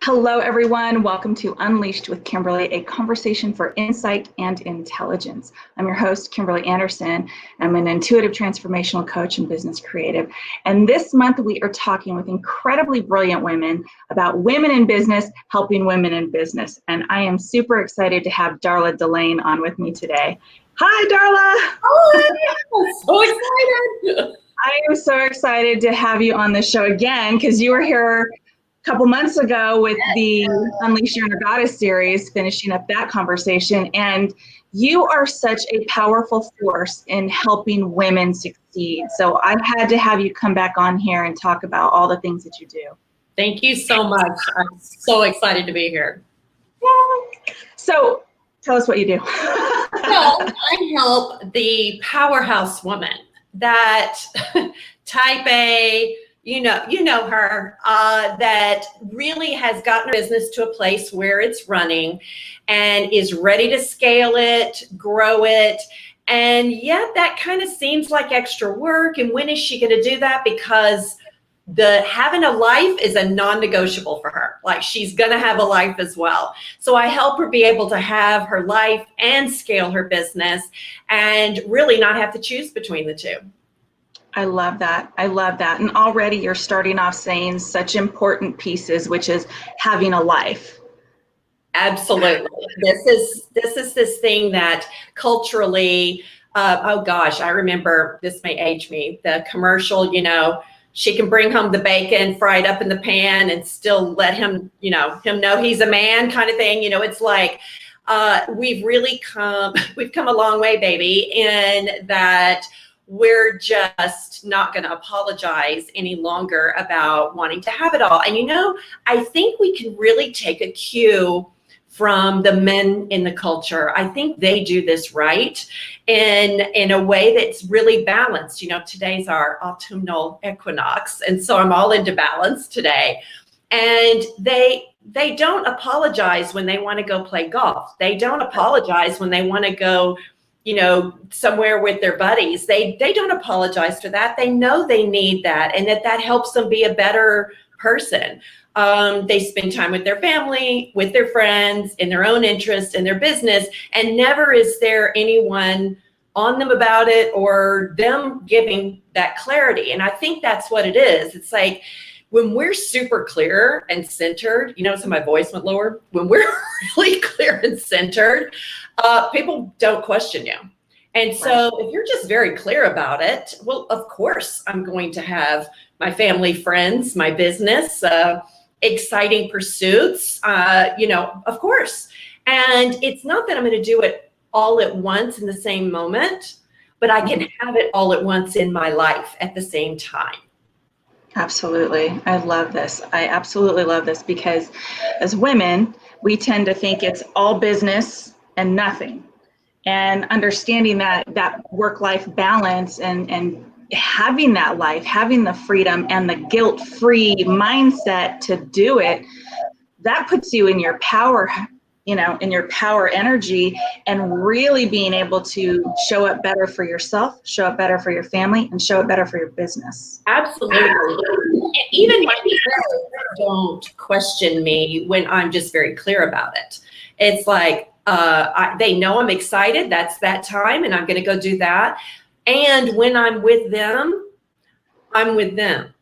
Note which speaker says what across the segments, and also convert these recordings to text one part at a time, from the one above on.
Speaker 1: Hello, everyone. Welcome to Unleashed with Kimberly, a conversation for insight and intelligence. I'm your host, Kimberly Anderson. I'm an intuitive transformational coach and business creative. And this month, we are talking with incredibly brilliant women about women in business, helping women in business. And I am super excited to have Darla Delane on with me today. Hi, Darla.
Speaker 2: Oh, I'm so excited.
Speaker 1: I am so excited to have you on the show again because you were here couple months ago with the Unleash Your Inner Goddess series, finishing up that conversation. And you are such a powerful force in helping women succeed. So I had to have you come back on here and talk about all the things that you do.
Speaker 2: Thank you so much. I'm so excited to be here.
Speaker 1: So tell us what you do.
Speaker 2: Well, I help the powerhouse woman, that type A, you know her, that really has gotten her business to a place where it's running and is ready to scale it, grow it. And yet that kind of seems like extra work. And when is she going to do that? Because having a life is a non-negotiable for her. Like, she's going to have a life as well. So I help her be able to have her life and scale her business and really not have to choose between the two.
Speaker 1: I love that. I love that. And already you're starting off saying such important pieces, which is having a life.
Speaker 2: Absolutely. This is this thing that culturally, oh gosh, I remember, this may age me, the commercial, she can bring home the bacon fried up in the pan and still let him know he's a man, kind of thing. It's like, we've come a long way, baby, in that we're just not going to apologize any longer about wanting to have it all. And I think we can really take a cue from the men in the culture. I think they do this right in a way that's really balanced. Today's our autumnal equinox, and so I'm all into balance today. And they don't apologize when they want to go play golf. They don't apologize when they want to go somewhere with their buddies. They don't apologize for that. They know they need that, and that helps them be a better person. They spend time with their family, with their friends, in their own interest, in their business, and never is there anyone on them about it or them giving that clarity. And I think that's what it is. It's like, when we're super clear and centered, so my voice went lower. When we're really clear and centered, people don't question you. And so if you're just very clear about it, well, of course, I'm going to have my family, friends, my business, exciting pursuits, of course. And it's not that I'm going to do it all at once in the same moment, but I can have it all at once in my life at the same time.
Speaker 1: Absolutely. I love this. I absolutely love this because as women, we tend to think it's all business and nothing. And understanding that work-life balance and having that life, having the freedom and the guilt-free mindset to do it, that puts you in your power, in your power energy, and really being able to show up better for yourself, show up better for your family, and show up better for your business.
Speaker 2: Absolutely. Even my friends don't question me when I'm just very clear about it. It's like, they know I'm excited. That's that time, and I'm going to go do that. And when I'm with them, I'm with them.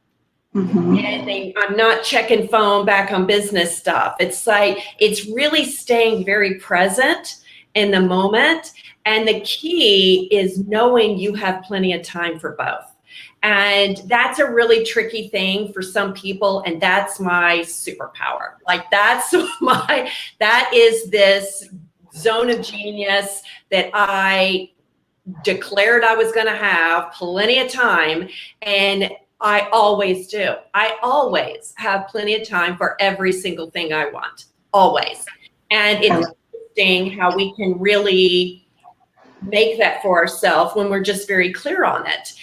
Speaker 2: Mm-hmm. And I'm not checking phone back on business stuff. It's like, it's really staying very present in the moment. And the key is knowing you have plenty of time for both. And that's a really tricky thing for some people. And that's my superpower. Like, that is this zone of genius that I declared I was going to have plenty of time. And I always do. I always have plenty of time for every single thing I want. Always. And it's interesting how we can really make that for ourselves when we're just very clear on it.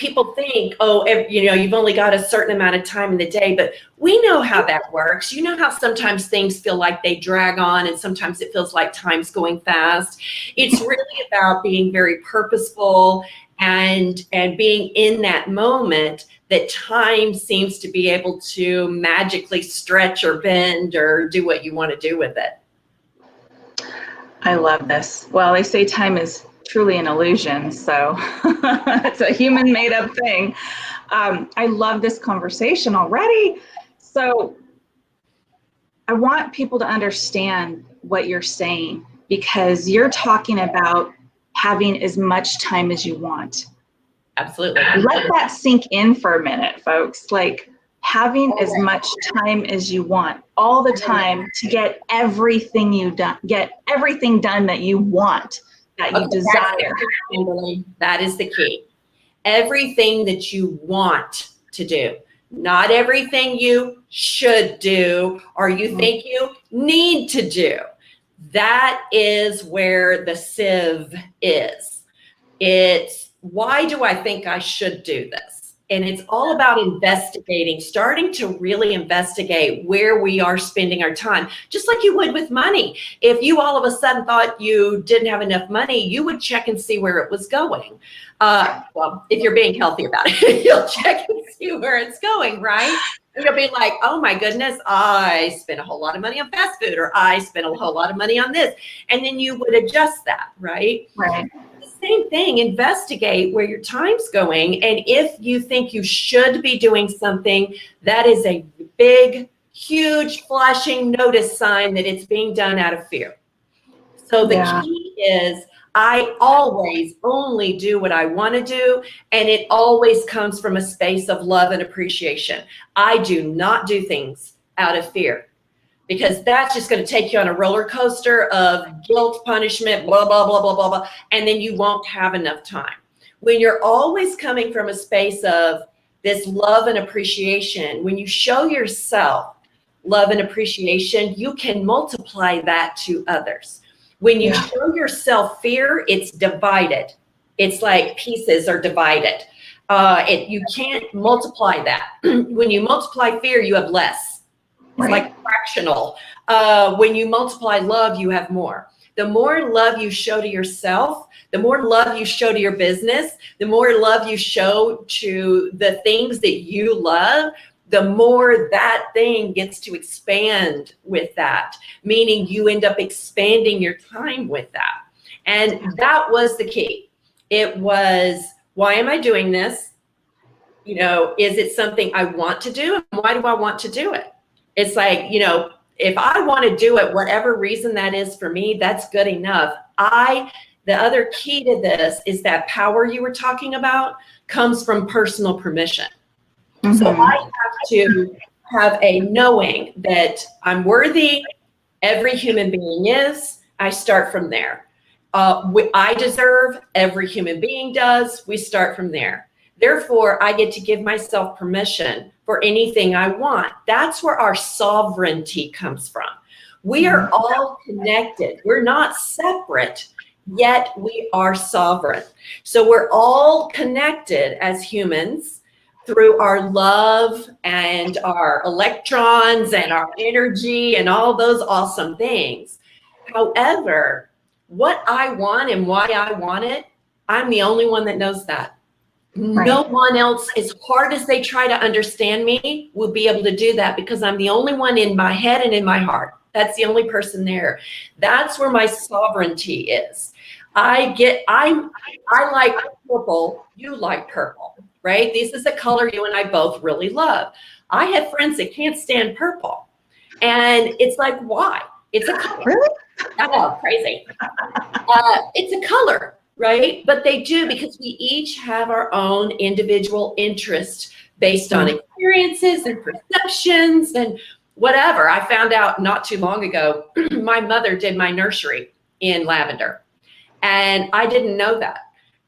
Speaker 2: people think, oh, you've only got a certain amount of time in the day, but we know how that works. You know how sometimes things feel like they drag on and sometimes it feels like time's going fast. It's really about being very purposeful and being in that moment that time seems to be able to magically stretch or bend or do what you want to do with it.
Speaker 1: I love this. Well, they say time is truly an illusion, so it's a human made up thing. I love this conversation already. So I want people to understand what you're saying, because you're talking about having as much time as you want.
Speaker 2: Absolutely.
Speaker 1: Let that sink in for a minute, folks. Like, having as much time as you want all the time to get everything done that you want, that you desire.
Speaker 2: Kimberly, that is the key. Everything that you want to do, not everything you should do or you think you need to do. That is where the sieve is. It's, why do I think I should do this? And it's all about investigating, starting to really investigate where we are spending our time, just like you would with money. If you all of a sudden thought you didn't have enough money, you would check and see where it was going. Well, if you're being healthy about it, you'll check and see where it's going, right? And you'll be like, oh my goodness, I spent a whole lot of money on fast food, or I spent a whole lot of money on this. And then you would adjust that, right?
Speaker 1: Right.
Speaker 2: Same thing, investigate where your time's going. And if you think you should be doing something, that is a big, huge flashing notice sign that it's being done out of fear. So the key is, I always only do what I want to do, and it always comes from a space of love and appreciation. I do not do things out of fear, because that's just going to take you on a roller coaster of guilt, punishment, blah, blah, blah, blah, blah, blah, and then you won't have enough time. When you're always coming from a space of this love and appreciation, when you show yourself love and appreciation, you can multiply that to others. When you show yourself fear, it's divided. It's like pieces are divided. You can't multiply that. When you multiply fear, you have less. It's like fractional. When you multiply love, you have more. The more love you show to yourself, the more love you show to your business, the more love you show to the things that you love, the more that thing gets to expand with that, meaning you end up expanding your time with that. And that was the key. It was, why am I doing this? You know, is it something I want to do? And why do I want to do it? It's like, you know, if I want to do it, whatever reason that is for me, that's good enough. The other key to this is that power you were talking about comes from personal permission. So I have to have a knowing that I'm worthy. Every human being is. I start from there. I deserve. Every human being does. We start from there. Therefore, I get to give myself permission for anything I want. That's where our sovereignty comes from. We are all connected. We're not separate, yet we are sovereign. So we're all connected as humans through our love and our electrons and our energy and all those awesome things. However, what I want and why I want it, I'm the only one that knows that. Right. No one else, as hard as they try to understand me, will be able to do that, because I'm the only one in my head and in my heart. That's the only person there. That's where my sovereignty is. I like purple, you like purple, right? This is a color you and I both really love. I have friends that can't stand purple. And it's like, why? It's a color.
Speaker 1: Really?
Speaker 2: I know, crazy. It's a color, right? But they do, because we each have our own individual interest based on experiences and perceptions and whatever. I found out not too long ago, my mother did my nursery in lavender, and I didn't know that.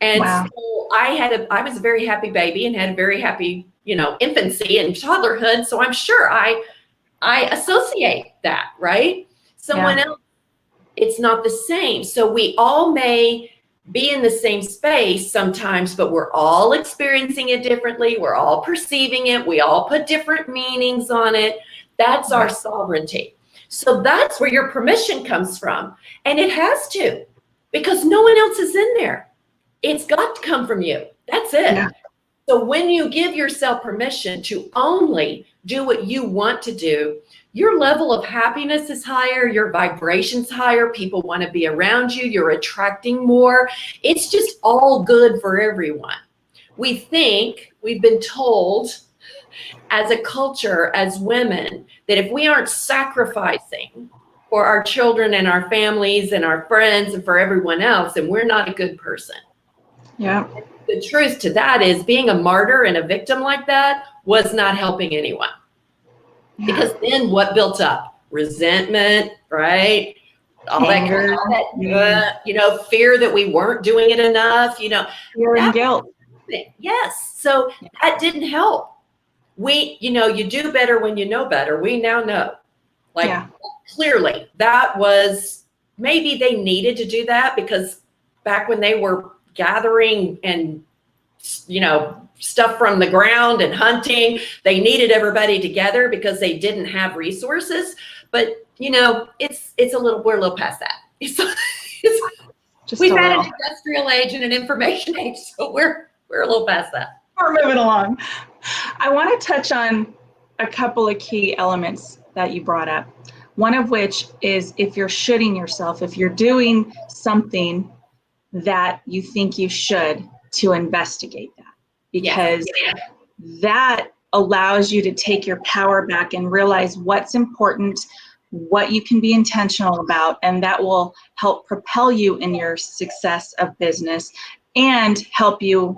Speaker 2: And so I was a very happy baby and had a very happy, infancy and toddlerhood. So I'm sure I associate that, right? Someone else, it's not the same. So we all may be in the same space sometimes, but we're all experiencing it differently. We're all perceiving it. We all put different meanings on it. That's our sovereignty. So that's where your permission comes from. And it has to, because no one else is in there. It's got to come from you. That's it.
Speaker 1: Yeah.
Speaker 2: So when you give yourself permission to only do what you want to do, your level of happiness is higher, your vibration's higher, people want to be around you, you're attracting more. It's just all good for everyone. We think, we've been told as a culture, as women, that if we aren't sacrificing for our children and our families and our friends and for everyone else, then we're not a good person.
Speaker 1: Yeah.
Speaker 2: The truth to that is being a martyr and a victim like that was not helping anyone.
Speaker 1: Yeah.
Speaker 2: Because then what built up? Resentment, right? All
Speaker 1: Anger.
Speaker 2: that, fear that we weren't doing it enough,
Speaker 1: Fear and guilt.
Speaker 2: Yes. So that didn't help. You do better when you know better. We now know. Clearly, that was, maybe they needed to do that because back when they were gathering and stuff from the ground and hunting, they needed everybody together because they didn't have resources. But we're a little past that. We've had an industrial age and an information age, so we're a little past that.
Speaker 1: We're moving along. I want to touch on a couple of key elements that you brought up. One of which is if you're shoulding yourself, if you're doing something that you think you should, to investigate that, because that allows you to take your power back and realize what's important, what you can be intentional about, and that will help propel you in your success of business and help you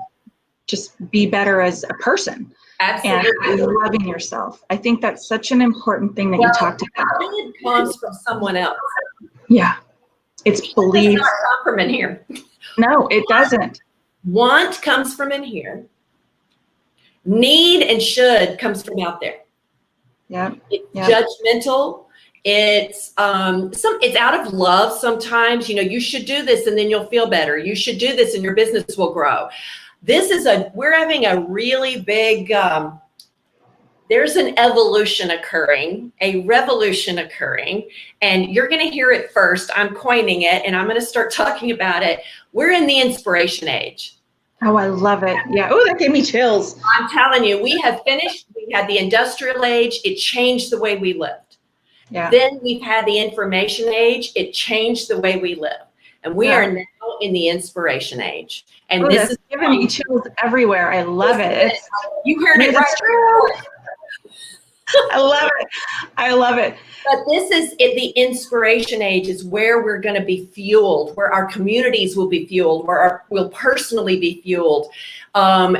Speaker 1: just be better as a person.
Speaker 2: Absolutely.
Speaker 1: And loving yourself. I think that's such an important thing that you talked about.
Speaker 2: It comes from someone else.
Speaker 1: Yeah. It's belief.
Speaker 2: It does not come from in here.
Speaker 1: No, it doesn't.
Speaker 2: Want comes from in here. Need and should comes from out there.
Speaker 1: Yeah.
Speaker 2: It's judgmental. It's it's out of love sometimes. You should do this and then you'll feel better. You should do this and your business will grow. We're having a really big, there's an evolution occurring, a revolution occurring, and you're going to hear it first. I'm coining it and I'm going to start talking about it. We're in the inspiration age.
Speaker 1: Oh, I love it. Yeah. Oh, that gave me chills.
Speaker 2: I'm telling you, we have finished. We had the industrial age. It changed the way we lived.
Speaker 1: Yeah.
Speaker 2: Then we've had the information age. It changed the way we live. And we are now in the inspiration age. And this is
Speaker 1: giving me chills everywhere. I love it.
Speaker 2: You heard it right. I love it.
Speaker 1: I love it.
Speaker 2: But this is the inspiration age is where we're going to be fueled, where our communities will be fueled, where we'll personally be fueled.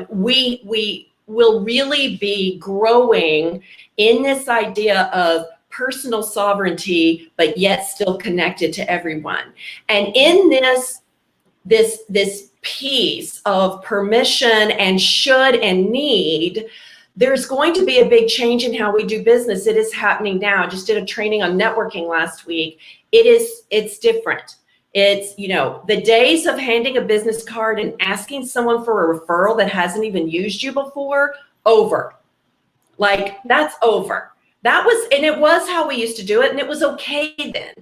Speaker 2: We will really be growing in this idea of personal sovereignty, but yet still connected to everyone. And in this piece of permission and should and need, there's going to be a big change in how we do business. It is happening now. I just did a training on networking last week. It's different. It's, the days of handing a business card and asking someone for a referral that hasn't even used you before, over. Like, that's over. It was how we used to do it, and it was okay then.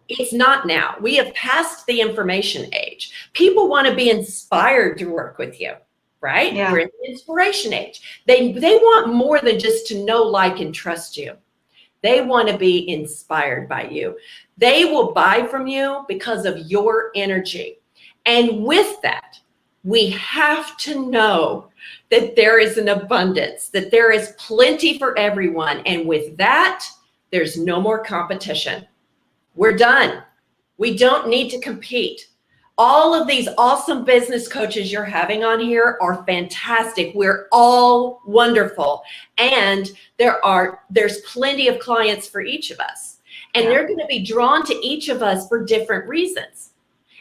Speaker 2: It's not now. We have passed the information age. People want to be inspired to work with you, right?
Speaker 1: Yeah.
Speaker 2: We're in the inspiration age. They want more than just to know, like, and trust you. They want to be inspired by you. They will buy from you because of your energy. And with that, we have to know that there is an abundance, that there is plenty for everyone. And with that, there's no more competition. We're done. We don't need to compete. All of these awesome business coaches you're having on here are fantastic. We're all wonderful. And there's plenty of clients for each of us. And they're going to be drawn to each of us for different reasons.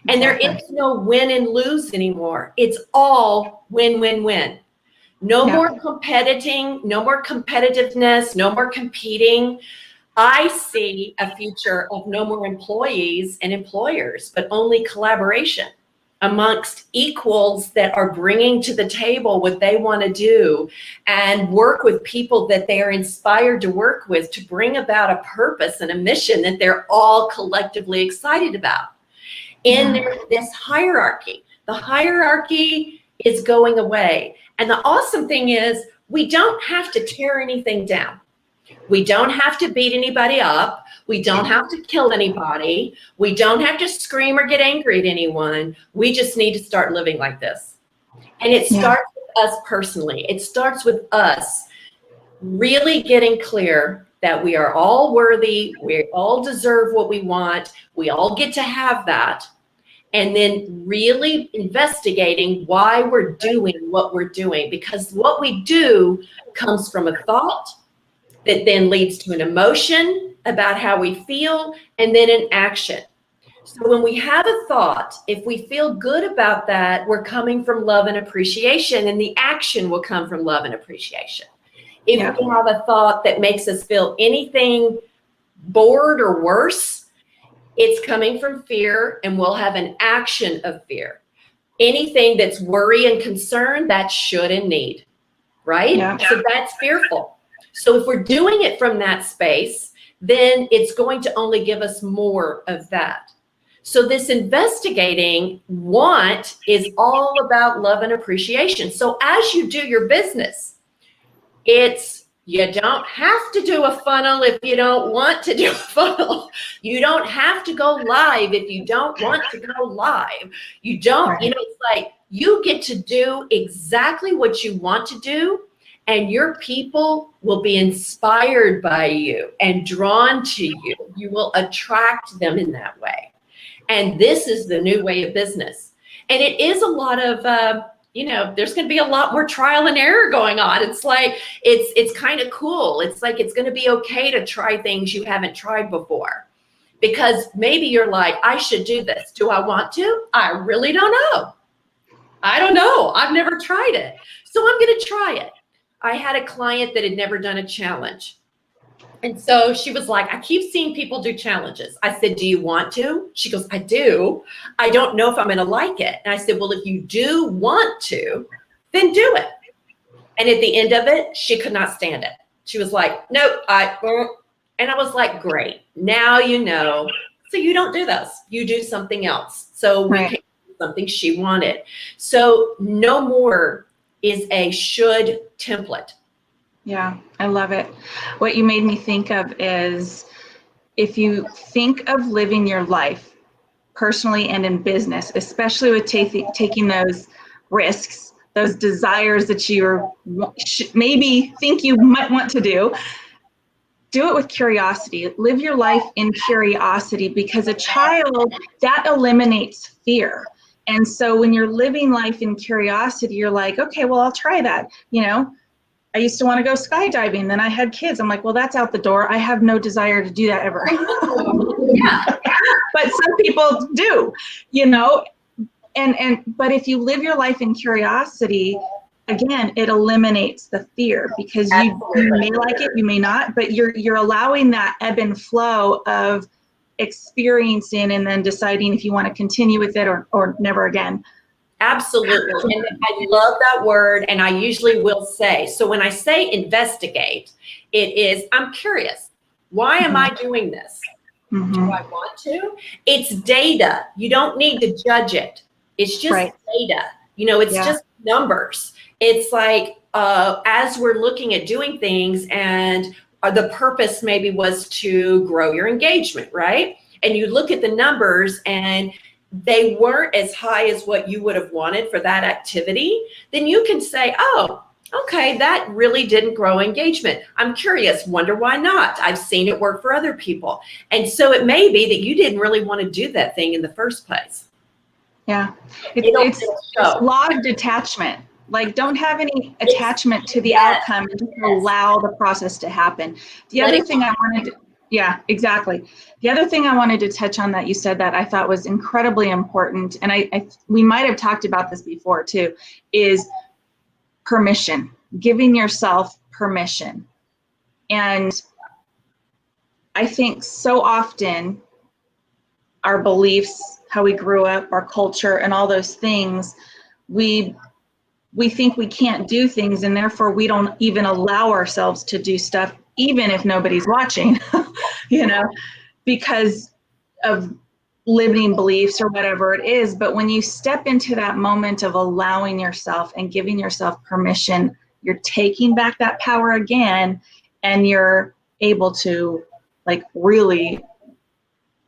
Speaker 2: And there is no win and lose anymore. It's all win, win, win. No more competing, no more competitiveness, no more competing. I see a future of no more employees and employers, but only collaboration. amongst equals that are bringing to the table what they want to do, and work with people that they are inspired to work with to bring about a purpose and a mission that they're all collectively excited about. In this hierarchy, the hierarchy is going away. And the awesome thing is we don't have to tear anything down. We don't have to beat anybody up. We don't have to kill anybody. We don't have to scream or get angry at anyone. We just need to start living like this. And it starts with us personally. It starts with us really getting clear that we are all worthy. We all deserve what we want. We all get to have that. And then really investigating why we're doing what we're doing. Because what we do comes from a thought that then leads to an emotion about how we feel, and then an action. So when we have a thought, if we feel good about that, we're coming from love and appreciation, and the action will come from love and appreciation. If we have a thought that makes us feel anything bored or worse, it's coming from fear, and we'll have an action of fear. Anything that's worry and concern, that's should and need, right? Yeah. So that's fearful. So if we're doing it from that space, then it's going to only give us more of that. So this investigating want is all about love and appreciation. So as you do your business, you don't have to do a funnel if you don't want to do a funnel. You don't have to go live if you don't want to go live. You don't, it's like you get to do exactly what you want to do, and your people will be inspired by you and drawn to you. You will attract them in that way. And this is the new way of business. And it is a lot of, there's going to be a lot more trial and error going on. It's like, it's kind of cool. It's like, it's going to be okay to try things you haven't tried before. Because maybe you're like, I should do this. Do I want to? I really don't know. I don't know. I've never tried it. So I'm going to try it. I had a client that had never done a challenge. And so she was like, I keep seeing people do challenges. I said, do you want to? She goes, I do. I don't know if I'm going to like it. And I said, well, if you do want to, then do it. And at the end of it, she could not stand it. She was like, nope, and I was like, great. Now you know. So you don't do this. You do something else. So we came to something she wanted. So no more is a should template.
Speaker 1: Yeah, I love it. What you made me think of is if you think of living your life personally and in business, especially with taking those risks, those desires that you maybe think you might want to do it with curiosity. Live your life in curiosity, because a child, that eliminates fear. And so when you're living life in curiosity, you're like, okay, well, I'll try that. I used to want to go skydiving. Then I had kids. I'm like, well, that's out the door. I have no desire to do that ever. But some people do, but if you live your life in curiosity, again, it eliminates the fear, because you may like it, you may not, but you're allowing that ebb and flow of experiencing and then deciding if you want to continue with it or never again.
Speaker 2: Absolutely. And I love that word. And I usually will say, so when I say investigate, it is, I'm curious. Why am I doing this? Do I want to? It's data. You don't need to judge it. It's just data. It's just numbers. It's like, as we're looking at doing things, and the purpose maybe was to grow your engagement, right? And you look at the numbers and they weren't as high as what you would have wanted for that activity, then you can say, oh, okay, that really didn't grow engagement. I'm curious, wonder why not? I've seen it work for other people. And so it may be that you didn't really want to do that thing in the first place.
Speaker 1: Yeah, it's law of detachment. Like, don't have any attachment to the outcome, just allow the process to happen. The other thing I wanted to, exactly. The other thing I wanted to touch on that you said that I thought was incredibly important, and we might have talked about this before too, is permission, giving yourself permission. And I think so often our beliefs how we grew up, our culture, and all those things, we think we can't do things, and therefore we don't even allow ourselves to do stuff, even if nobody's watching, you know, because of limiting beliefs or whatever it is. But when you step into that moment of allowing yourself and giving yourself permission, you're taking back that power again, and you're able to like really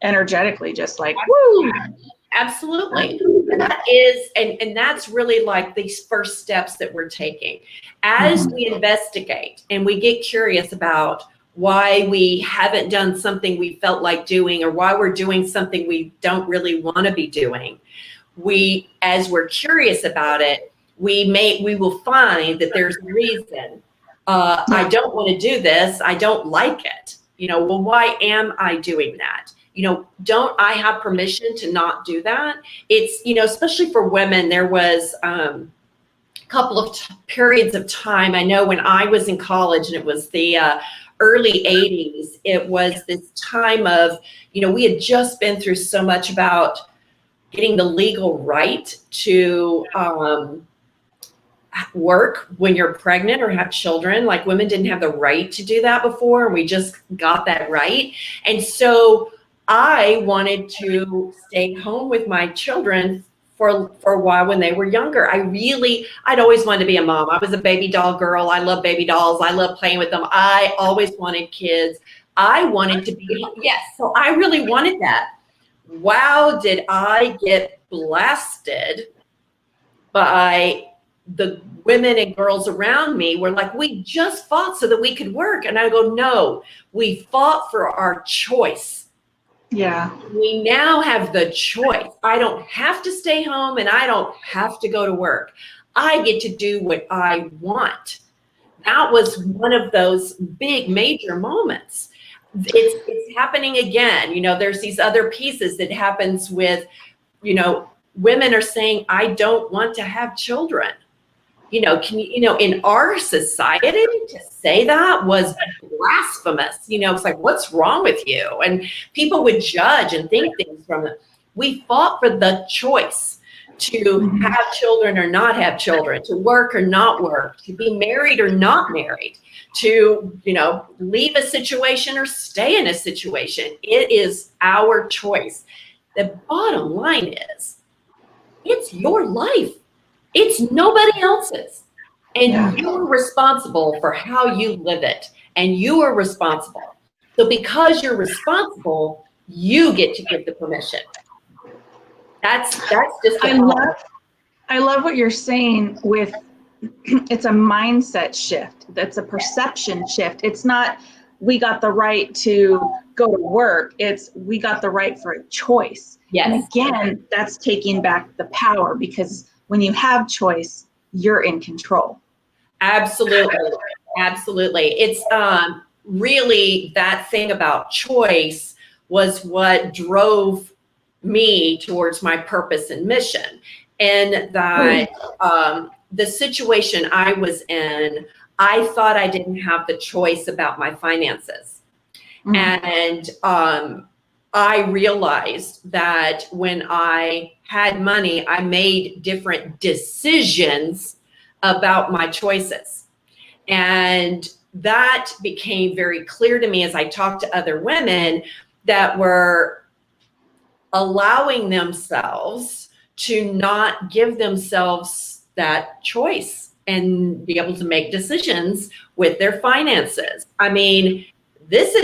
Speaker 1: energetically just like, woo.
Speaker 2: Absolutely. That is, and that's really like these first steps that we're taking. As we investigate and we get curious about why we haven't done something we felt like doing, or why we're doing something we don't really want to be doing, as we're curious about it, we will find that there's a reason. I don't want to do this. I don't like it. Well, why am I doing that? Don't I have permission to not do that? It's, especially for women, there was a couple of periods of time. I know when I was in college, and it was the early 80s, it was this time of, we had just been through so much about getting the legal right to work when you're pregnant or have children. Like, women didn't have the right to do that before, and we just got that right. And so I wanted to stay home with my children for a while when they were younger. I'd always wanted to be a mom. I was a baby doll girl. I love baby dolls. I love playing with them. I always wanted kids. I wanted to be, yes, so I really wanted that. Wow, did I get blasted by the women and girls around me. Were like, we just fought so that we could work. And I go, no, we fought for our choice.
Speaker 1: Yeah.
Speaker 2: We now have the choice. I don't have to stay home, and I don't have to go to work. I get to do what I want. That was one of those big major moments. It's happening again. There's these other pieces that happens with, women are saying, I don't want to have children. In our society, to say that was blasphemous. It's like, what's wrong with you? And people would judge and think things from it. We fought for the choice to have children or not have children, to work or not work, to be married or not married, to, leave a situation or stay in a situation. It is our choice. The bottom line is, it's your life. It's nobody else's. And you're responsible for how you live it. And you are responsible. So because you're responsible, you get to give the permission. That's just
Speaker 1: I love what you're saying with, it's a mindset shift. That's a perception shift. It's not, we got the right to go to work. It's, we got the right for a choice.
Speaker 2: Yes.
Speaker 1: And again, that's taking back the power, because when you have choice, you're in control.
Speaker 2: Absolutely. Absolutely. It's really that thing about choice was what drove me towards my purpose and mission. And that the situation I was in, I thought I didn't have the choice about my finances. And I realized that when I had money, I made different decisions about my choices. And that became very clear to me as I talked to other women that were allowing themselves to not give themselves that choice and be able to make decisions with their finances. I mean, this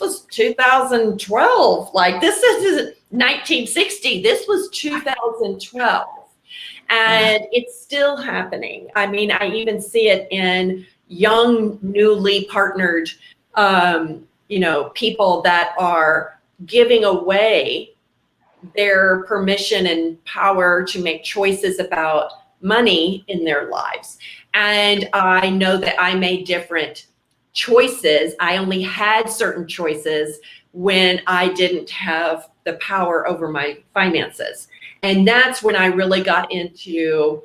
Speaker 2: was 2012. Like, this isn't 1960. This was 2012. And it's still happening. I mean, I even see it in young, newly partnered, people that are giving away their permission and power to make choices about money in their lives. And I know that I made different choices. I only had certain choices when I didn't have the power over my finances. And that's when I really got into,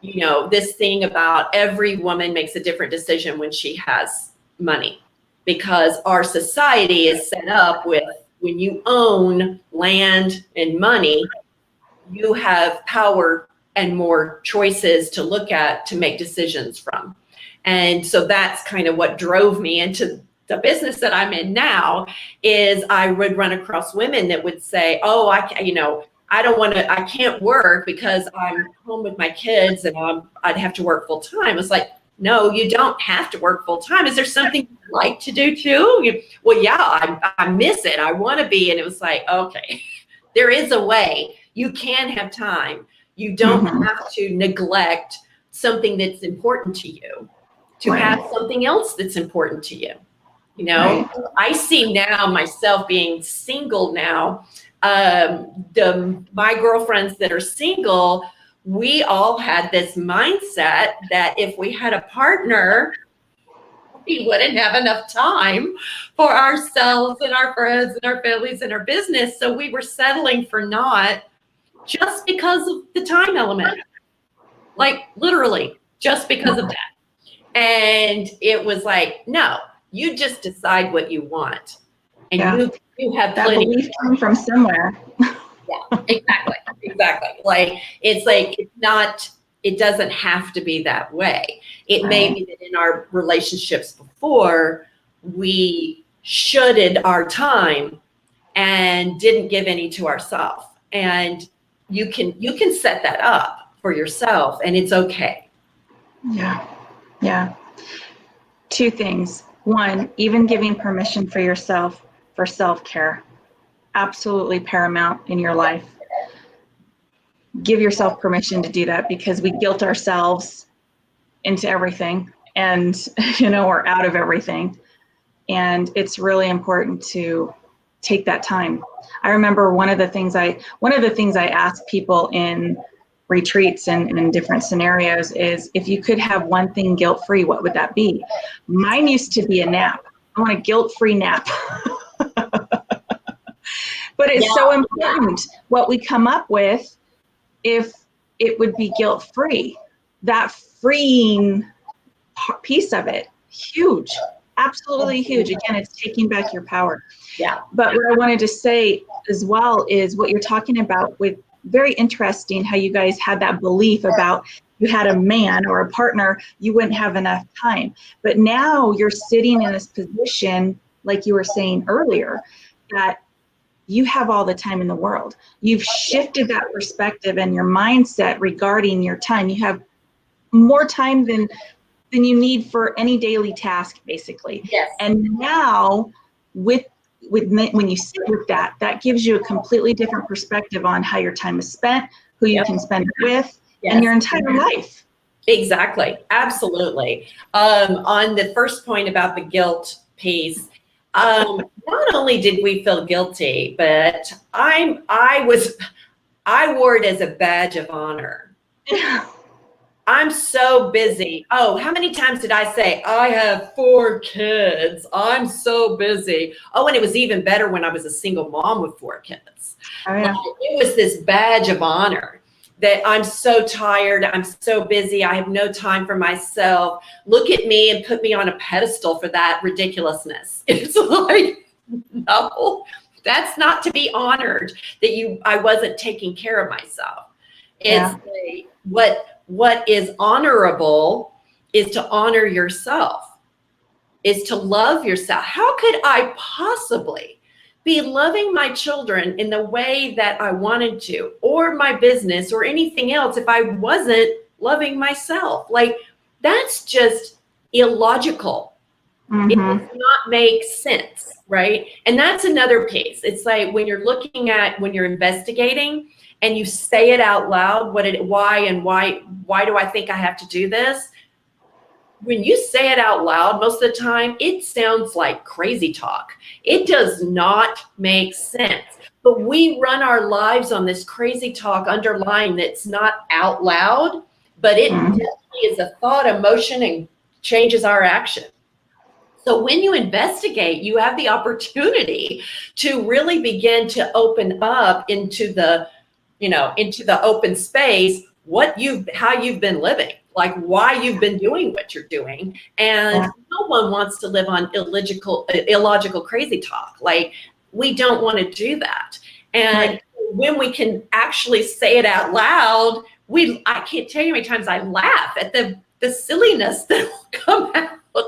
Speaker 2: this thing about every woman makes a different decision when she has money, because our society is set up with, when you own land and money, you have power and more choices to look at to make decisions from. And so that's kind of what drove me into the business that I'm in now. Is I would run across women that would say, oh, I don't want to, I can't work because I'm home with my kids and I'd have to work full time. It's like, no, you don't have to work full time. Is there something you'd like to do too? Well, yeah, I miss it. I want to be. And it was like, okay, there is a way. You can have time. You don't have to neglect something that's important to you to have something else that's important to you. You know, I see now myself being single now. My girlfriends that are single, we all had this mindset that if we had a partner, we wouldn't have enough time for ourselves and our friends and our families and our business. So we were settling for not, just because of the time element, like literally just because of that. And it was like, no, you just decide what you want, and you have
Speaker 1: that
Speaker 2: plenty.
Speaker 1: belief came from somewhere.
Speaker 2: Yeah, exactly. Like it's not. It doesn't have to be that way. It may be that in our relationships before, we shoulded our time and didn't give any to ourselves. And you can set that up for yourself, and it's okay.
Speaker 1: Yeah. Two things. One, even giving permission for yourself for self-care, absolutely paramount in your life. Give yourself permission to do that, because we guilt ourselves into everything and, or out of everything. And it's really important to take that time. I remember one of the things I ask people in retreats and in different scenarios is, if you could have one thing guilt-free, what would that be? Mine used to be a nap. I want a guilt-free nap. But it's so important what we come up with if it would be guilt-free. That freeing piece of it, huge, absolutely huge. Again, it's taking back your power.
Speaker 2: Yeah.
Speaker 1: But what I wanted to say as well is what you're talking about with, very interesting how you guys had that belief about, you had a man or a partner, you wouldn't have enough time. But now you're sitting in this position, like you were saying earlier, that you have all the time in the world. You've shifted that perspective and your mindset regarding your time. You have more time than you need for any daily task, basically.
Speaker 2: Yes.
Speaker 1: And now when you sit with that, that gives you a completely different perspective on how your time is spent, who you can spend it with, and your entire life.
Speaker 2: Exactly. Absolutely. On the first point about the guilt piece, not only did we feel guilty, but I wore it as a badge of honor. I'm so busy. Oh, how many times did I say, I have 4 kids. I'm so busy. Oh, and it was even better when I was a single mom with 4 kids.
Speaker 1: Oh, yeah.
Speaker 2: It was this badge of honor that I'm so tired. I'm so busy. I have no time for myself. Look at me and put me on a pedestal for that ridiculousness. It's like, no, that's not to be honored, that I wasn't taking care of myself. It's what is honorable is to honor yourself, is to love yourself. How could I possibly be loving my children in the way that I wanted to, or my business or anything else, if I wasn't loving myself? Like, that's just illogical. It does not make sense, right? And that's another piece. It's like when you're investigating, and you say it out loud, why do I think I have to do this? When you say it out loud, most of the time, it sounds like crazy talk. It does not make sense. But we run our lives on this crazy talk underlying that's not out loud, but it definitely is a thought, emotion, and changes our action. So when you investigate, you have the opportunity to really begin to open up into the open space, how you've been living, like why you've been doing what you're doing. And no one wants to live on illogical crazy talk. Like, we don't want to do that. And when we can actually say it out loud, I can't tell you how many times I laugh at the silliness that will come out.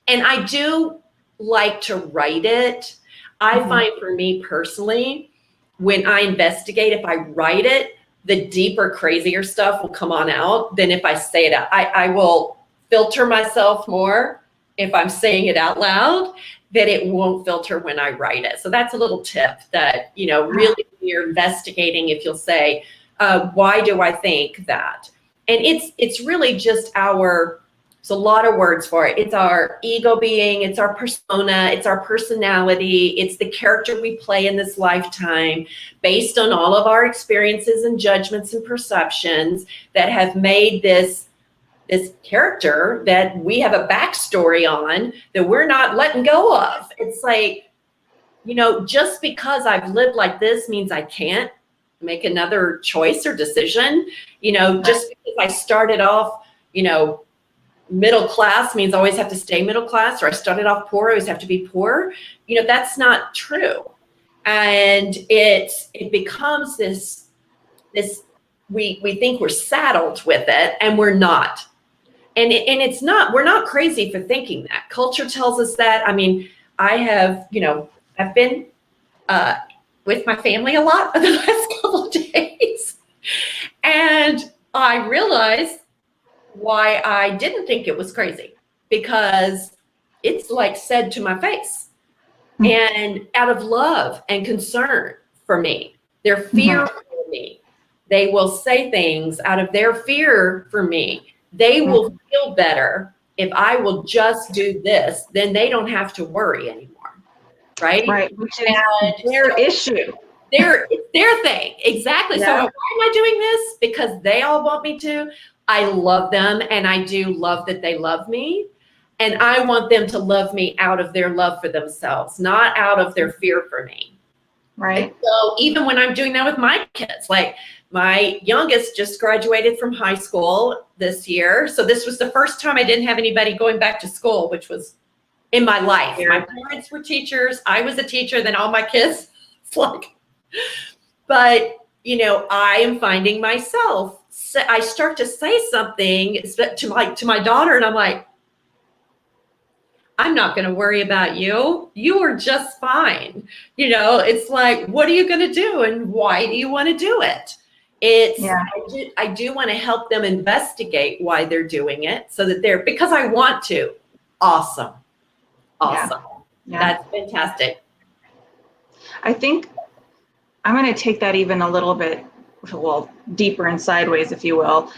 Speaker 2: And I do like to write it. I find for me personally, when I investigate, if I write it, the deeper, crazier stuff will come on out than if I say it out. I will filter myself more if I'm saying it out loud, that it won't filter when I write it. So that's a little tip that, really when you're investigating, if you'll say, why do I think that? And it's really just there's a lot of words for it. It's our ego being, it's our persona, it's our personality, it's the character we play in this lifetime based on all of our experiences and judgments and perceptions that have made this character that we have a backstory on that we're not letting go of. It's like, just because I've lived like this means I can't make another choice or decision. Just because I started off, middle class means I always have to stay middle class, or I started off poor, I always have to be poor. That's not true. And it becomes this we think we're saddled with it, and we're not. And it's not, we're not crazy for thinking that. Culture tells us that. I mean, I have, I've been with my family a lot for the last couple of days. And I realized why I didn't think it was crazy, because it's like said to my face, and out of love and concern for me, their fear for me, they will say things out of their fear for me. They will feel better if I will just do this, then they don't have to worry anymore. Right?
Speaker 1: Which is their issue.
Speaker 2: Their thing. Exactly. Yeah. So why am I doing this? Because they all want me to. I love them, and I do love that they love me. And I want them to love me out of their love for themselves, not out of their fear for me.
Speaker 1: Right.
Speaker 2: And so even when I'm doing that with my kids, like my youngest just graduated from high school this year. So this was the first time I didn't have anybody going back to school, which was in my life. Yeah. My parents were teachers. I was a teacher, then all my kids. It's like, but I am finding myself, I start to say something to my daughter, and I'm like, I'm not going to worry about you. You are just fine. It's like, what are you going to do? And why do you want to do it? I do want to help them investigate why they're doing it, so that because I want to. Awesome. Yeah. That's fantastic.
Speaker 1: I think I'm going to take that even a little bit, deeper and sideways, if you will.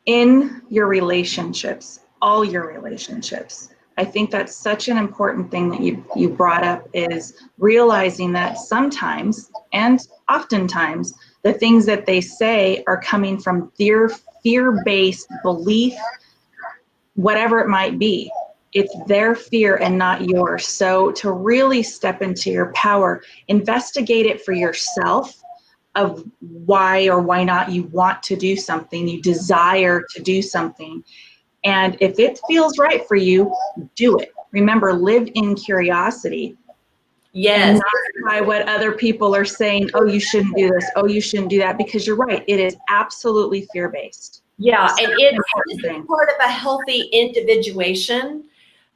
Speaker 1: In your relationships, all your relationships, I think that's such an important thing that you brought up, is realizing that sometimes and oftentimes the things that they say are coming from their fear-based belief, whatever it might be. It's their fear and not yours. So to really step into your power, investigate it for yourself, of why or why not you want to do something, you desire to do something. And if it feels right for you, do it. Remember, live in curiosity.
Speaker 2: Yes.
Speaker 1: Not by what other people are saying, oh, you shouldn't do this, oh, you shouldn't do that, because you're right. It is absolutely fear-based.
Speaker 2: Yeah, and it's part of a healthy individuation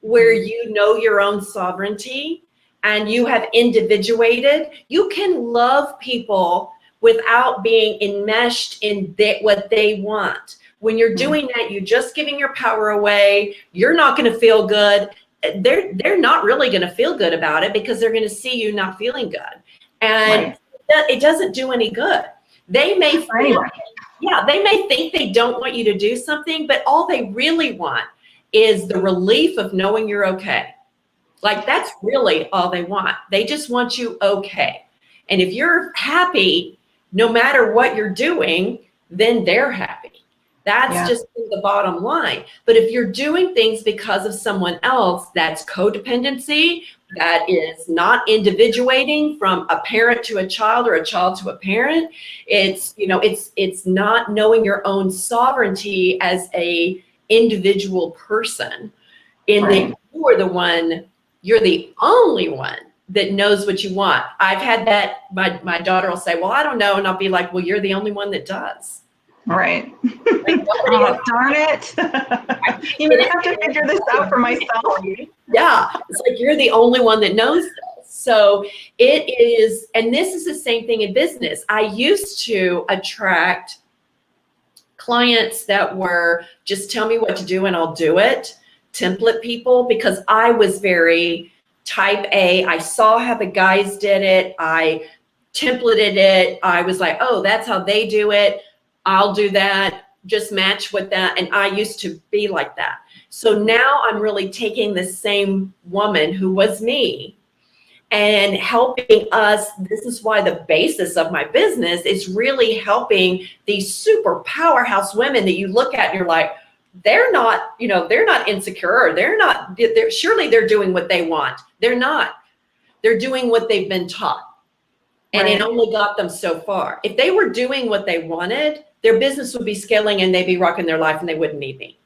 Speaker 2: where you know your own sovereignty and you have individuated. You can love people without being enmeshed in what they want. When you're doing that, you're just giving your power away. You're not going to feel good. They're not really going to feel good about it, because they're going to see you not feeling good. And it doesn't do any good. They may they may think they don't want you to do something, but all they really want is the relief of knowing you're okay. Like, that's really all they want. They just want you okay. And if you're happy, no matter what you're doing, then they're happy. That's just the bottom line. But if you're doing things because of someone else, that's codependency. That is not individuating from a parent to a child or a child to a parent. It's, it's not knowing your own sovereignty as a individual person. You're the only one that knows what you want. I've had that, my daughter will say, well, I don't know. And I'll be like, well, you're the only one that does.
Speaker 1: Right.
Speaker 2: Like,
Speaker 1: Oh, darn it. You may have to figure this out for myself.
Speaker 2: Yeah, it's like you're the only one that knows this. So it is, and this is the same thing in business. I used to attract clients that were just tell me what to do and I'll do it, template people, because I was very type A. I saw how the guys did it. I templated it. I was like, oh, that's how they do it. I'll do that. Just match with that. And I used to be like that. So now I'm really taking the same woman who was me and helping us. This is why the basis of my business is really helping these super powerhouse women that you look at and you're like, they're not, they're not insecure. Surely they're doing what they want. They're not. They're doing what they've been taught. And
Speaker 1: Right.
Speaker 2: It only got them so far. If they were doing what they wanted, their business would be scaling and they'd be rocking their life and they wouldn't need me.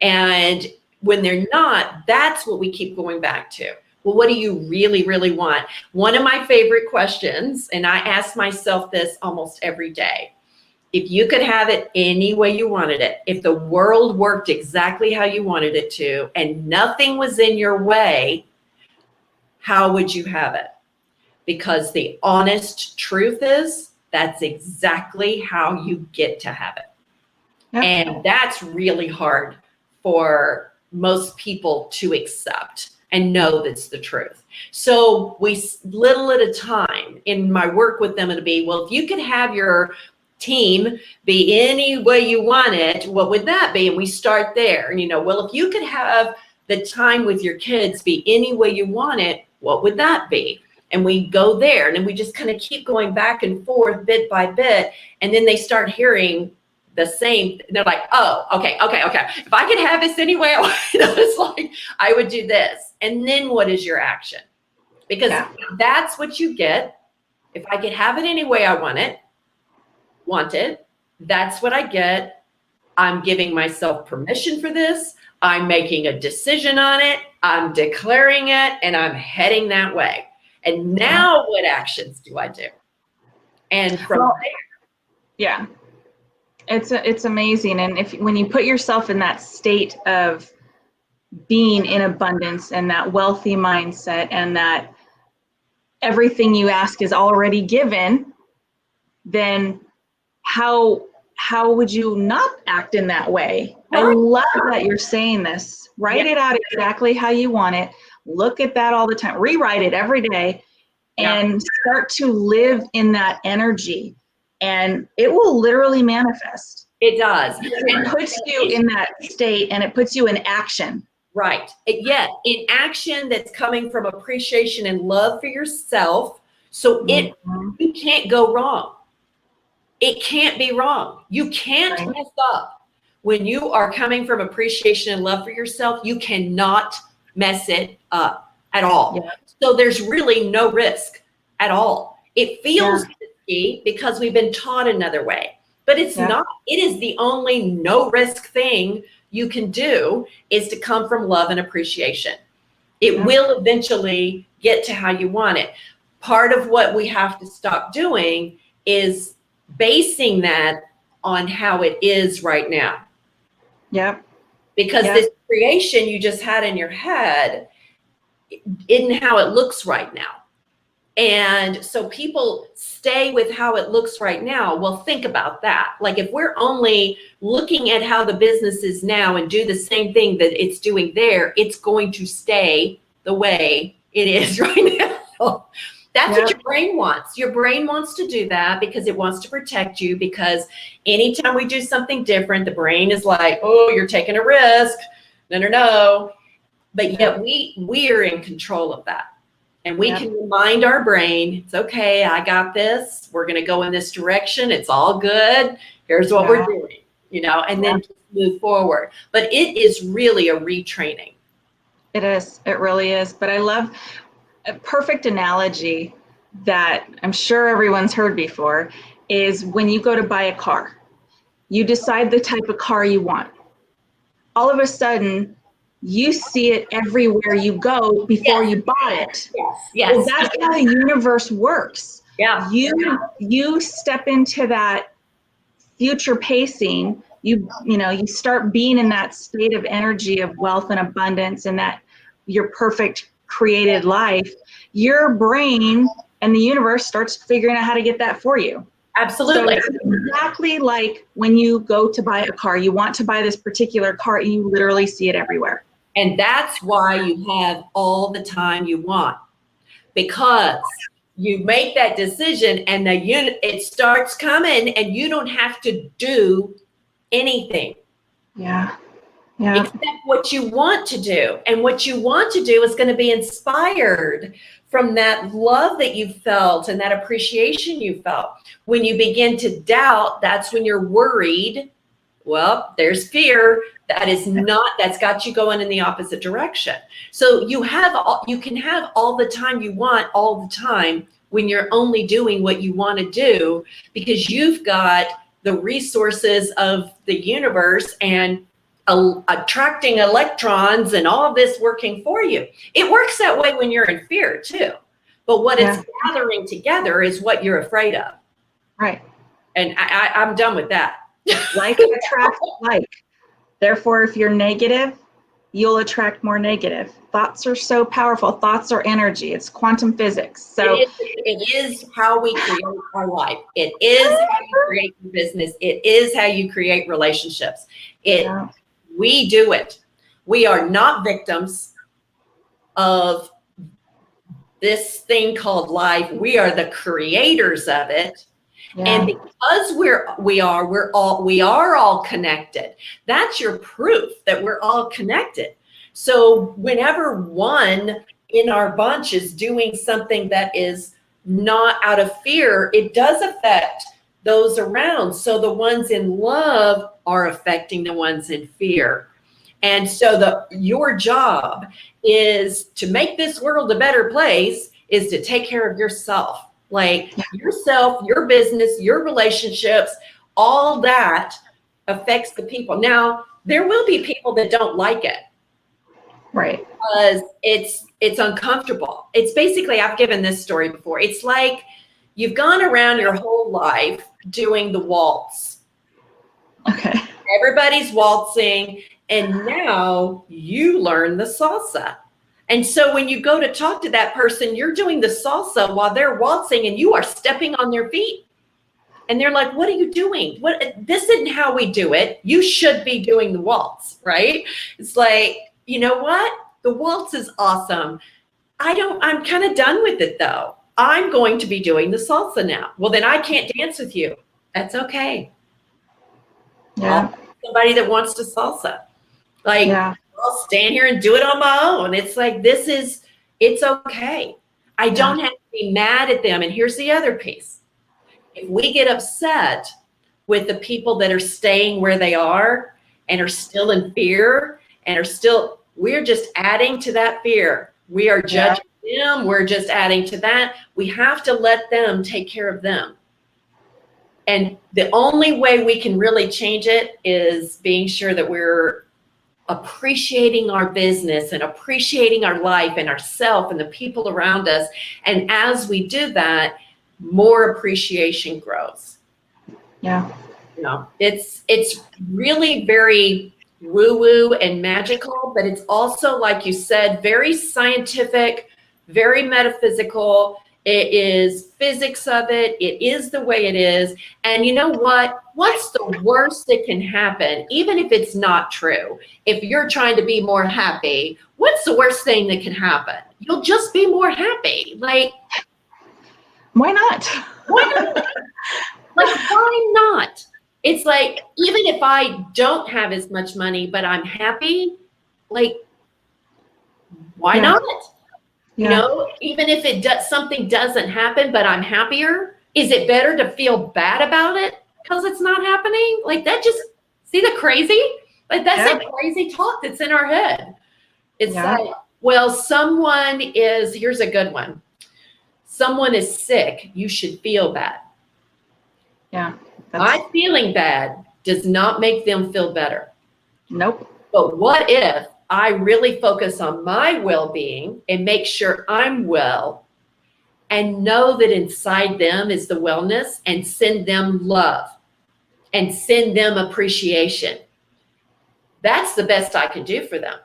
Speaker 2: And when they're not, that's what we keep going back to. Well, what do you really, really want? One of my favorite questions, and I ask myself this almost every day, if you could have it any way you wanted it, if the world worked exactly how you wanted it to, and nothing was in your way, how would you have it? Because the honest truth is, that's exactly how you get to have it. Yep. And that's really hard for most people to accept and know that's the truth. So we, little at a time, in my work with them, it'll be, well, if you could have your team be any way you want it, what would that be? And we start there. And well, if you could have the time with your kids be any way you want it, what would that be? And we go there, and then we just kind of keep going back and forth bit by bit. And then they start hearing the same. They're like, oh, okay. If I could have this anyway, it's like, I would do this. And then what is your action? Because that's what you get. If I could have it any way I want it, that's what I get. I'm giving myself permission for this. I'm making a decision on it. I'm declaring it, and I'm heading that way. And now what actions do I do? And from there.
Speaker 1: Yeah. It's amazing. And when you put yourself in that state of being in abundance and that wealthy mindset, and that everything you ask is already given, then how would you not act in that way? I love that you're saying this. Write it out exactly how you want it. Look at that all the time. Rewrite it every day and start to live in that energy. And it will literally manifest.
Speaker 2: It does.
Speaker 1: It puts you in that state, and it puts you in action.
Speaker 2: Right. In action that's coming from appreciation and love for yourself. So you can't go wrong. It can't be wrong. You can't mess up. When you are coming from appreciation and love for yourself, you cannot mess it up at all. Yeah. So there's really no risk at all. It feels risky because we've been taught another way, but it's not. It is the only no risk thing you can do, is to come from love and appreciation. It will eventually get to how you want it. Part of what we have to stop doing is basing that on how it is right now.
Speaker 1: Yep.
Speaker 2: Because this creation you just had in your head isn't how it looks right now. And so people stay with how it looks right now. Well, think about that. Like, if we're only looking at how the business is now and do the same thing that it's doing there, it's going to stay the way it is right now. That's what your brain wants. Your brain wants to do that because it wants to protect you, because anytime we do something different, the brain is like, oh, you're taking a risk. No. But yet we're in control of that. And we can remind our brain, it's okay, I got this. We're going to go in this direction. It's all good. Here's what we're doing, and then just move forward. But it is really a retraining.
Speaker 1: It is. It really is. But I love a perfect analogy that I'm sure everyone's heard before is when you go to buy a car. You decide the type of car you want. All of a sudden, you see it everywhere you go before you buy it.
Speaker 2: Yes.
Speaker 1: So
Speaker 2: Yes.
Speaker 1: that's how the universe works.
Speaker 2: Yeah.
Speaker 1: You step into that future pacing, you start being in that state of energy of wealth and abundance and that your perfect created life, your brain and the universe starts figuring out how to get that for you.
Speaker 2: Absolutely.
Speaker 1: So it's exactly like when you go to buy a car, you want to buy this particular car and you literally see it everywhere.
Speaker 2: And that's why you have all the time you want, because you make that decision and it starts coming and you don't have to do anything.
Speaker 1: Yeah.
Speaker 2: Except what you want to do. And what you want to do is going to be inspired from that love that you felt and that appreciation you felt. When you begin to doubt, that's when you're worried. Well, there's fear. That's got you going in the opposite direction. So you can have all the time you want all the time when you're only doing what you want to do, because you've got the resources of the universe and attracting electrons and all of this working for you. It works that way when you're in fear too. But what it's gathering together is what you're afraid of.
Speaker 1: Right.
Speaker 2: And I'm done with that.
Speaker 1: Like attracts like. Therefore, if you're negative, you'll attract more negative. Thoughts are so powerful. Thoughts are energy. It's quantum physics. So
Speaker 2: it is how we create our life. It is how you create your business. It is how you create relationships. We do it. We are not victims of this thing called life. We are the creators of it. Yeah. And because we are all connected. That's your proof that we're all connected. So whenever one in our bunch is doing something that is not out of fear, it does affect those around. So the ones in love are affecting the ones in fear. And so your job is to make this world a better place, is to take care of yourself. Like yourself, your business, your relationships, all that affects the people. Now, there will be people that don't like it.
Speaker 1: Right.
Speaker 2: Because it's uncomfortable. It's basically, I've given this story before. It's like you've gone around your whole life doing the waltz.
Speaker 1: Okay.
Speaker 2: Everybody's waltzing, and now you learn the salsa. And so when you go to talk to that person, you're doing the salsa while they're waltzing and you are stepping on their feet. And they're like, what are you doing? This isn't how we do it. You should be doing the waltz, right? It's like, you know what? The waltz is awesome. I'm kind of done with it though. I'm going to be doing the salsa now. Well, then I can't dance with you. That's okay.
Speaker 1: Yeah.
Speaker 2: Somebody that wants to salsa. Like, I'll stand here and do it on my own. It's like, it's okay. I don't have to be mad at them. And here's the other piece. If we get upset with the people that are staying where they are and are still in fear and we're just adding to that fear. We are judging them. We're just adding to that. We have to let them take care of them. And the only way we can really change it is being sure that we're appreciating our business and appreciating our life and ourselves and the people around us. And as we do that, more appreciation grows.
Speaker 1: Yeah.
Speaker 2: You know, it's really very woo-woo and magical, but it's also, like you said, very scientific, very metaphysical. It is physics of it. It is the way it is. And you know what? What's the worst that can happen, even if it's not true? If you're trying to be more happy, what's the worst thing that can happen? You'll just be more happy. Like,
Speaker 1: why not?
Speaker 2: Why not? Like, why not? It's like, even if I don't have as much money, but I'm happy, like, why not? You know, even if something doesn't happen, but I'm happier, is it better to feel bad about it because it's not happening? Like, that just, see the crazy? Like, that's a crazy talk that's in our head. It's like, well, here's a good one. Someone is sick, you should feel bad.
Speaker 1: Yeah.
Speaker 2: My feeling bad does not make them feel better.
Speaker 1: Nope.
Speaker 2: But what if I really focus on my well-being and make sure I'm well, and know that inside them is the wellness, and send them love and send them appreciation. That's the best I can do for them.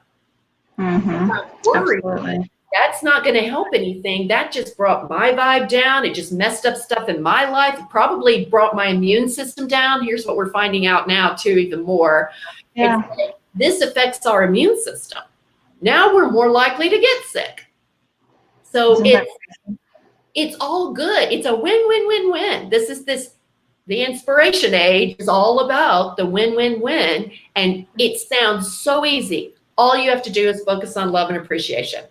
Speaker 1: Mm-hmm. Absolutely.
Speaker 2: That's not going to help anything. That just brought my vibe down. It just messed up stuff in my life. It probably brought my immune system down. Here's what we're finding out now too, even more.
Speaker 1: Yeah.
Speaker 2: This affects our immune system. Now we're more likely to get sick. So it's all good. It's a win-win-win-win. The inspiration age is all about the win-win-win. And it sounds so easy. All you have to do is focus on love and appreciation.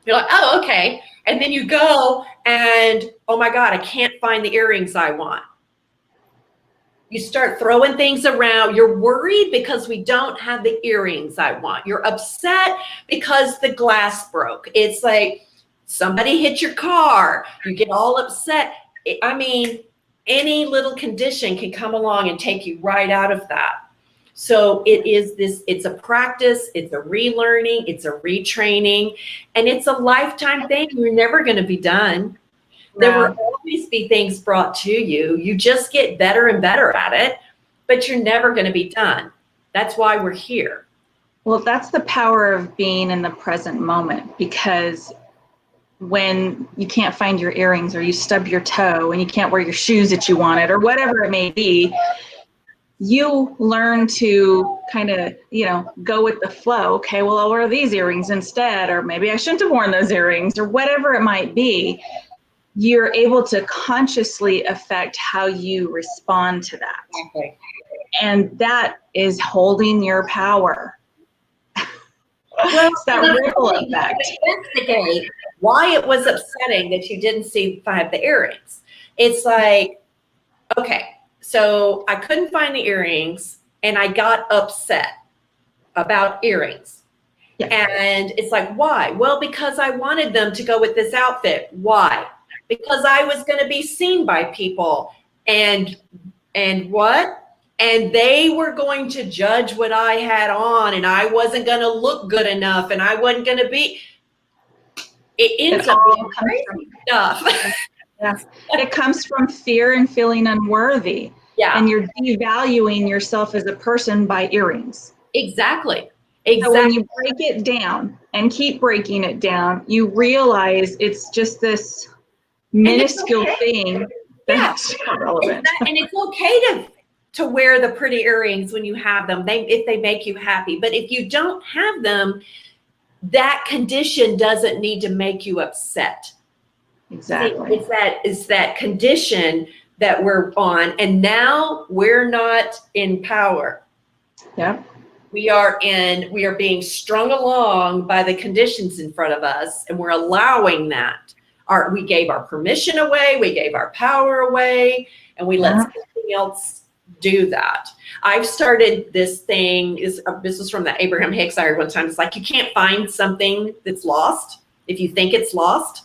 Speaker 2: You're like, oh, okay. And then you go and, oh my God, I can't find the earrings I want. You start throwing things around. You're worried because we don't have the earrings I want. You're upset because the glass broke. It's like somebody hit your car. You get all upset. I mean, any little condition can come along and take you right out of that. So it's a practice, it's a relearning, it's a retraining, and it's a lifetime thing. You're never going to be done. There will always be things brought to you. You just get better and better at it, but you're never going to be done. That's why we're here.
Speaker 1: Well, that's the power of being in the present moment, because when you can't find your earrings, or you stub your toe and you can't wear your shoes that you wanted, or whatever it may be, you learn to kind of, go with the flow. Okay, well, I'll wear these earrings instead, or maybe I shouldn't have worn those earrings, or whatever it might be. You're able to consciously affect how you respond to that.
Speaker 2: Okay.
Speaker 1: And that is holding your power.
Speaker 2: Well,
Speaker 1: it's that ripple effect.
Speaker 2: Investigate why it was upsetting that you didn't find the earrings. It's like, okay, so I couldn't find the earrings and I got upset about earrings. Yeah. And it's like, why? Well, because I wanted them to go with this outfit. Why? Because I was going to be seen by people. And what? And they were going to judge what I had on, and I wasn't going to look good enough, and I wasn't going to be. It ends up being crazy stuff.
Speaker 1: Yeah. It comes from fear and feeling unworthy. Yeah. And you're devaluing yourself as a person by earrings.
Speaker 2: Exactly.
Speaker 1: So when you break it down and keep breaking it down, you realize it's just this minuscule thing that's irrelevant.
Speaker 2: And it's okay to wear the pretty earrings when you have them, if they make you happy. But if you don't have them, that condition doesn't need to make you upset.
Speaker 1: Exactly.
Speaker 2: It's that condition that we're on, and now we're not in power.
Speaker 1: Yeah.
Speaker 2: We are being strung along by the conditions in front of us, and we're allowing that. We gave our permission away, we gave our power away, and we let something else do that. I've started this thing, this was from the Abraham Hicks I heard one time. It's like, you can't find something that's lost if you think it's lost.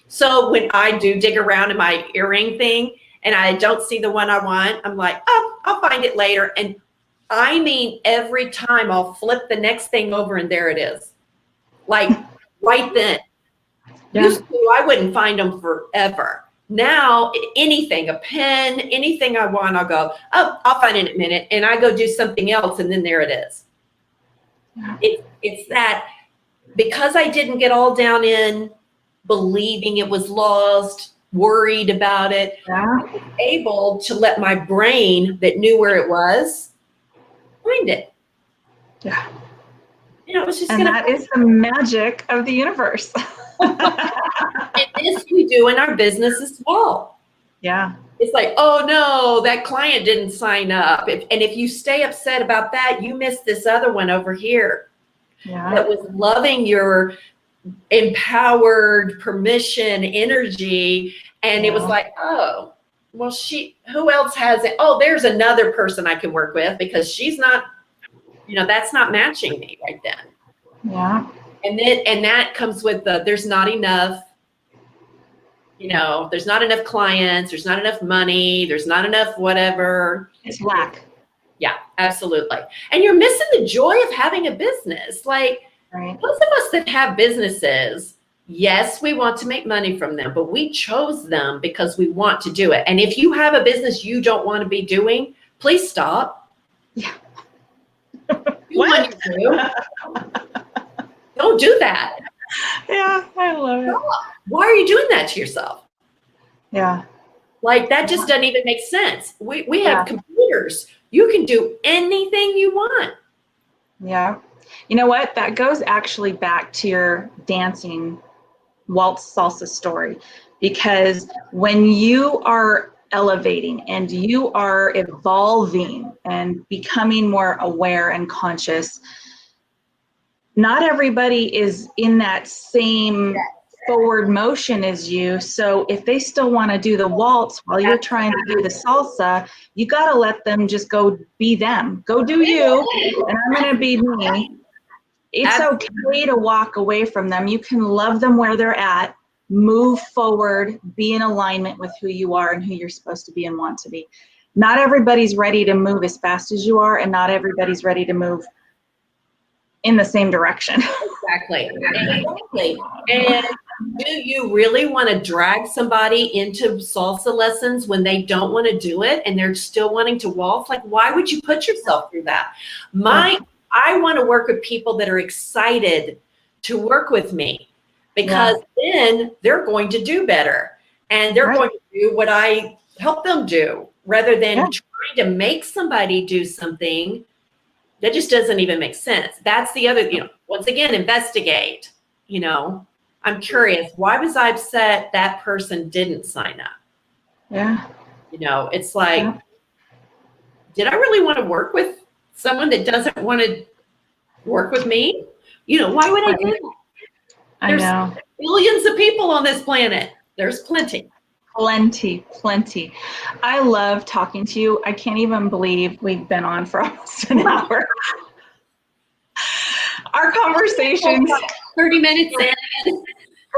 Speaker 2: So when I do dig around in my earring thing and I don't see the one I want, I'm like, oh, I'll find it later. And I mean, every time I'll flip the next thing over and there it is. Like right then. Yeah. Used to, I wouldn't find them forever. Now, anything, a pen, anything I want, I'll go, oh, I'll find it in a minute. And I go do something else, and then there it is. Yeah. It's that, because I didn't get all down in believing it was lost, worried about it, I was able to let my brain that knew where it was find it.
Speaker 1: Yeah.
Speaker 2: It was just
Speaker 1: that is the magic of the universe.
Speaker 2: And this we do in our business as well.
Speaker 1: Yeah.
Speaker 2: It's like, oh no, that client didn't sign up. And if you stay upset about that, you missed this other one over here. Yeah. That was loving your empowered permission energy. And it was like, oh, well, who else has it? Oh, there's another person I can work with, because she's not, that's not matching me right then.
Speaker 1: Yeah.
Speaker 2: And that comes with there's not enough, there's not enough clients, there's not enough money, there's not enough whatever.
Speaker 1: It's lack.
Speaker 2: Yeah, absolutely. And you're missing the joy of having a business. Like,
Speaker 1: Right.
Speaker 2: most of us that have businesses, yes, we want to make money from them, but we chose them because we want to do it. And if you have a business you don't want to be doing, please stop.
Speaker 1: Yeah.
Speaker 2: Do what you do. Don't do that.
Speaker 1: Yeah, I love it.
Speaker 2: Why are you doing that to yourself?
Speaker 1: Yeah.
Speaker 2: Like, that just doesn't even make sense. We
Speaker 1: Yeah.
Speaker 2: have computers. You can do anything you want.
Speaker 1: Yeah. You know what? That goes actually back to your dancing waltz salsa story, because when you are elevating and you are evolving and becoming more aware and conscious, not everybody is in that same forward motion as you. So if they still want to do the waltz while you're trying to do the salsa, you got to let them just go be them. Go do you, and I'm going to be me. It's okay to walk away from them. You can love them where they're at, move forward, be in alignment with who you are and who you're supposed to be and want to be. Not everybody's ready to move as fast as you are, and not everybody's ready to move in the same direction.
Speaker 2: Exactly. And do you really want to drag somebody into salsa lessons when they don't want to do it and they're still wanting to waltz? Like, why would you put yourself through that? I want to work with people that are excited to work with me, because then they're going to do better, and they're going to do what I help them do, rather than trying to make somebody do something that just doesn't even make sense. That's the other, once again, investigate. I'm curious, why was I upset that person didn't sign up?
Speaker 1: Yeah.
Speaker 2: It's like, did I really want to work with someone that doesn't want to work with me? Why would I do that?
Speaker 1: I know.
Speaker 2: Billions of people on this planet. There's plenty.
Speaker 1: Plenty. I love talking to you. I can't even believe we've been on for almost an hour. Our conversations,
Speaker 2: 30 minutes in.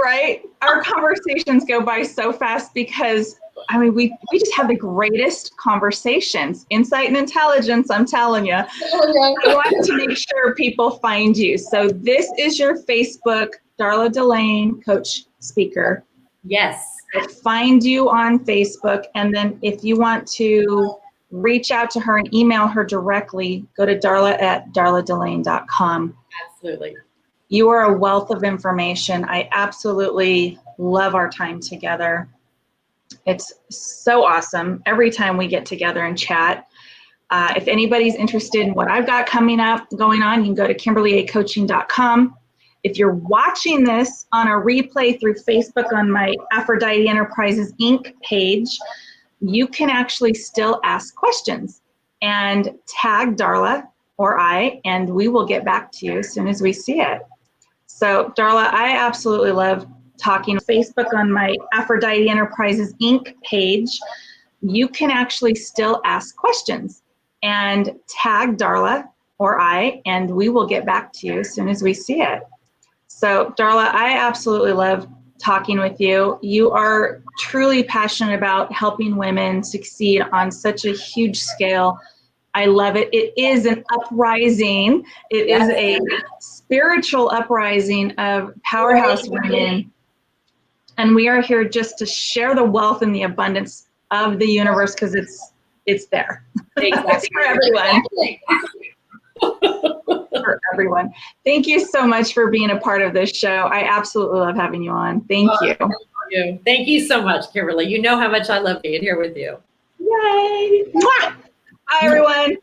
Speaker 1: Right? Our conversations go by so fast because, we just have the greatest conversations. Insight and intelligence, I'm telling you. I want to make sure people find you. So this is your Facebook, Darla Delane, Coach Speaker.
Speaker 2: Yes.
Speaker 1: Find you on Facebook, and then if you want to reach out to her and email her directly, go to darla@darladelane.com.
Speaker 2: Absolutely.
Speaker 1: You are a wealth of information. I absolutely love our time together. It's so awesome every time we get together and chat. If anybody's interested in what I've got going on, you can go to KimberlyACoaching.com. If you're watching this on a replay through Facebook on my Aphrodite Enterprises Inc. page, you can actually still ask questions and tag Darla or I, and we will get back to you as soon as we see it. So Darla, I absolutely love talking. Facebook on my Aphrodite Enterprises Inc. page, you can actually still ask questions and tag Darla or I, and we will get back to you as soon as we see it. So Darla, I absolutely love talking with you. You are truly passionate about helping women succeed on such a huge scale. I love it. It is an uprising. It is a spiritual uprising of powerhouse women. And we are here just to share the wealth and the abundance of the universe, because it's there.
Speaker 2: Exactly.
Speaker 1: It's for everyone. For everyone. Thank you so much for being a part of this show. I absolutely love having you on. Thank you.
Speaker 2: Thank you so much, Kimberly. You know how much I love being here with you.
Speaker 1: Yay. Mwah! Bye, everyone.